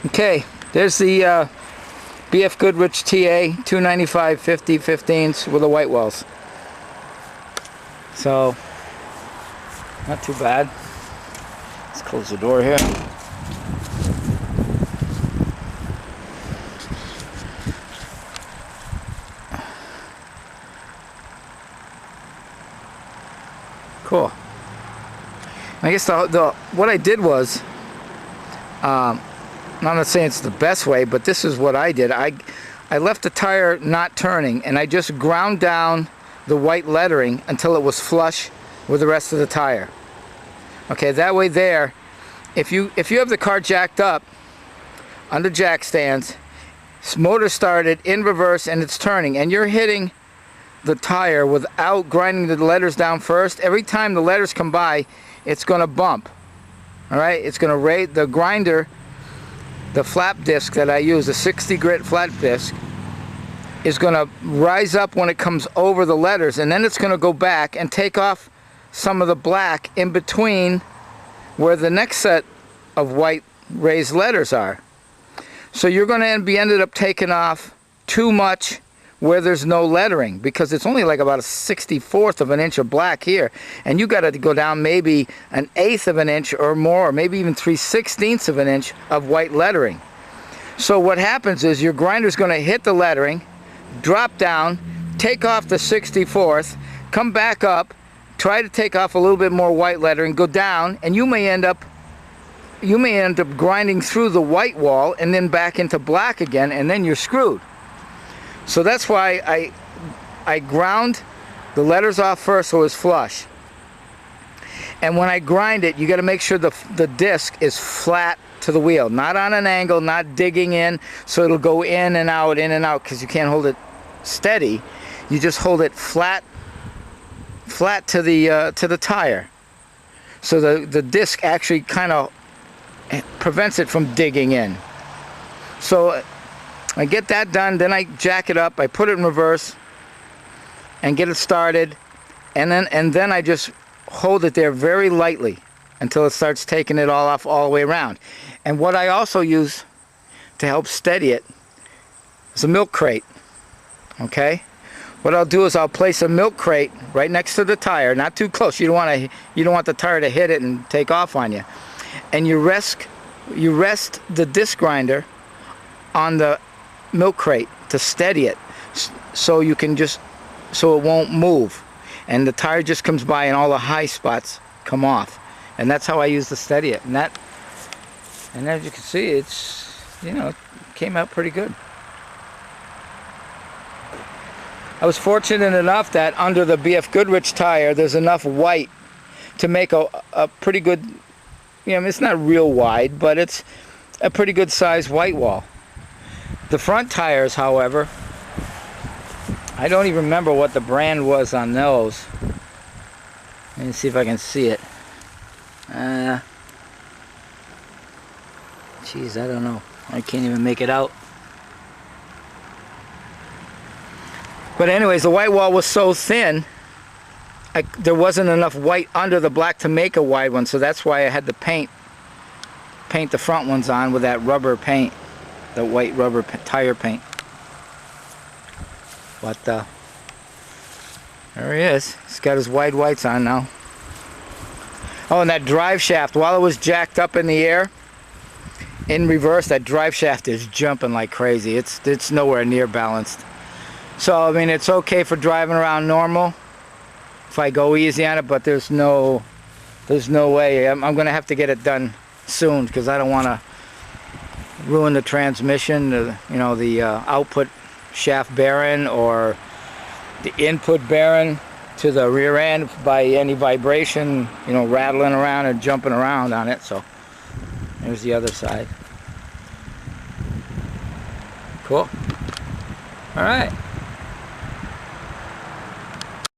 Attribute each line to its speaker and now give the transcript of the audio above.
Speaker 1: Okay, there's the BF Goodrich TA 295 50 15s with the white wells. So, not too bad. Let's close the door here. Cool. I guess what I did was, I'm not saying it's the best way, but this is what I did. I left the tire not turning, and I just ground down the white lettering until it was flush with the rest of the tire. Okay, that way there, if you have the car jacked up under jack stands, motor started in reverse and it's turning, and you're hitting the tire without grinding the letters down first, every time the letters come by, it's going to bump. All right, it's going to rate the grinder. The flap disc that I use, the 60 grit flat disc, is going to rise up when it comes over the letters, and then it's going to go back and take off some of the black in between where the next set of white raised letters are. So you're going to be ended up taking off too much where there's no lettering, because it's only like about a 64th of an inch of black here, and you got to go down maybe an 1/8 of an inch or more, or maybe even 3/16 of an inch of white lettering. So what happens is your grinder's going to hit the lettering, drop down, take off the 64th, come back up, try to take off a little bit more white lettering, go down, and you may end up grinding through the white wall and then back into black again, and then you're screwed. So that's why I ground the letters off first so it's flush. And when I grind it, you got to make sure the disc is flat to the wheel, not on an angle, not digging in, so it'll go in and out, because you can't hold it steady. You just hold it flat to the tire. So the disc actually kind of prevents it from digging in. So I get that done, then I jack it up, I put it in reverse and get it started, and then I just hold it there very lightly until it starts taking it all off all the way around. And what I also use to help steady it is a milk crate. Okay? What I'll do is I'll place a milk crate right next to the tire, not too close. You don't want the tire to hit it and take off on you. And you rest the disc grinder on the milk crate to steady it, so it won't move, and the tire just comes by and all the high spots come off. And that's how I use to steady it. And as you can see, it's, it came out pretty good. I was fortunate enough that under the BF Goodrich tire there's enough white to make a pretty good, it's not real wide, but it's a pretty good size white wall. The front tires, however, I don't even remember what the brand was on those. Let me see if I can see it. Geez, I don't know. I can't even make it out. But anyways, the white wall was so thin, there wasn't enough white under the black to make a wide one, so that's why I had to paint the front ones on with that rubber paint. The white rubber tire paint. But there he is. He's got his wide whites on now. Oh, and that drive shaft, while it was jacked up in the air, in reverse, that drive shaft is jumping like crazy. It's nowhere near balanced. So I mean, it's okay for driving around normal if I go easy on it, but there's no way. I'm gonna have to get it done soon, because I don't want to ruin the transmission, the output shaft bearing or the input bearing to the rear end by any vibration, rattling around and jumping around on it. So there's the other side. Cool. All right.